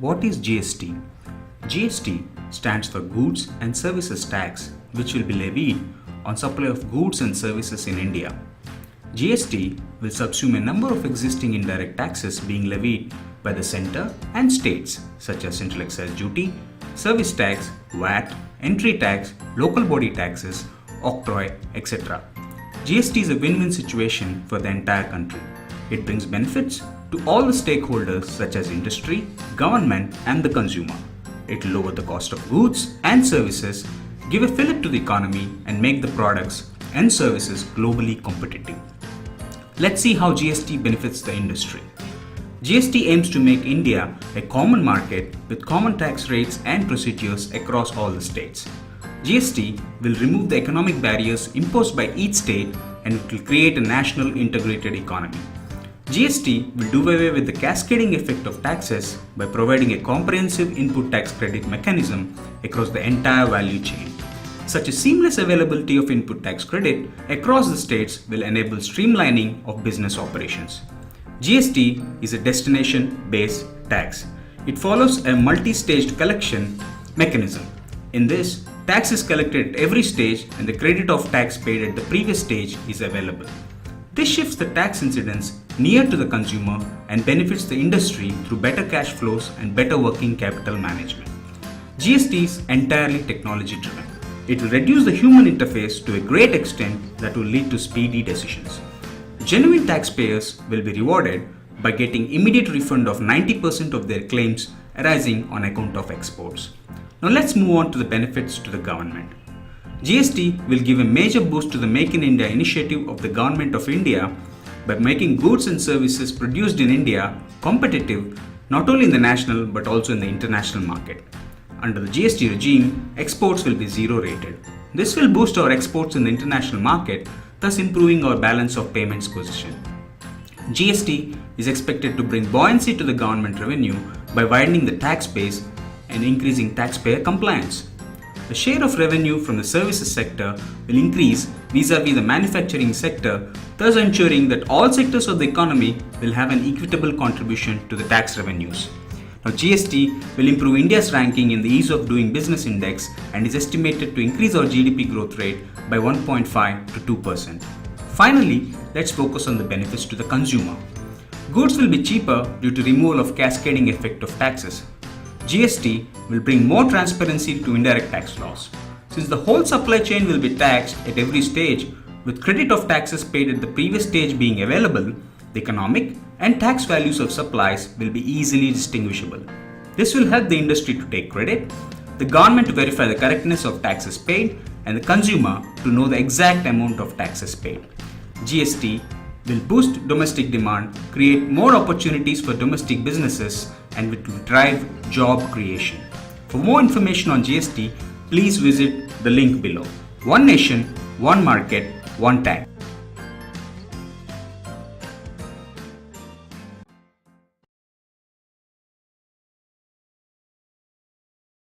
What is GST? GST stands for Goods and Services Tax, which will be levied on supply of goods and services in India. GST will subsume a number of existing indirect taxes being levied by the centre and states, such as central excise duty, service tax, VAT, entry tax, local body taxes, octroi, etc. GST is a win-win situation for the entire country. It brings benefits to all the stakeholders such as industry, government and the consumer. It will lower the cost of goods and services, give a fillip to the economy and make the products and services globally competitive. Let's see how GST benefits the industry. GST aims to make India a common market with common tax rates and procedures across all the states. GST will remove the economic barriers imposed by each state and it will create a national integrated economy. GST will do away with the cascading effect of taxes by providing a comprehensive input tax credit mechanism across the entire value chain. Such a seamless availability of input tax credit across the states will enable streamlining of business operations. GST is a destination-based tax. It follows a multi-staged collection mechanism. In this, tax is collected at every stage and the credit of tax paid at the previous stage is available. This shifts the tax incidence near to the consumer and benefits the industry through better cash flows and better working capital management. GST is entirely technology driven. It will reduce the human interface to a great extent that will lead to speedy decisions. Genuine taxpayers will be rewarded by getting immediate refund of 90% of their claims arising on account of exports. Now let's move on to the benefits to the government. GST will give a major boost to the Make in India initiative of the Government of India by making goods and services produced in India competitive not only in the national but also in the international market. Under the GST regime, exports will be zero rated. This will boost our exports in the international market, thus improving our balance of payments position. GST is expected to bring buoyancy to the government revenue by widening the tax base and increasing taxpayer compliance. The share of revenue from the services sector will increase vis-à-vis the manufacturing sector, thus ensuring that all sectors of the economy will have an equitable contribution to the tax revenues. Now, GST will improve India's ranking in the Ease of Doing Business Index and is estimated to increase our GDP growth rate by 1.5 to 2%. Finally, let's focus on the benefits to the consumer. Goods will be cheaper due to removal of cascading effect of taxes. GST will bring more transparency to indirect tax laws. Since the whole supply chain will be taxed at every stage, with credit of taxes paid at the previous stage being available, the economic and tax values of supplies will be easily distinguishable. This will help the industry to take credit, the government to verify the correctness of taxes paid, and the consumer to know the exact amount of taxes paid. GST will boost domestic demand, create more opportunities for domestic businesses, and it will drive job creation. For more information on GST, please visit the link below. One nation, one market, one tax.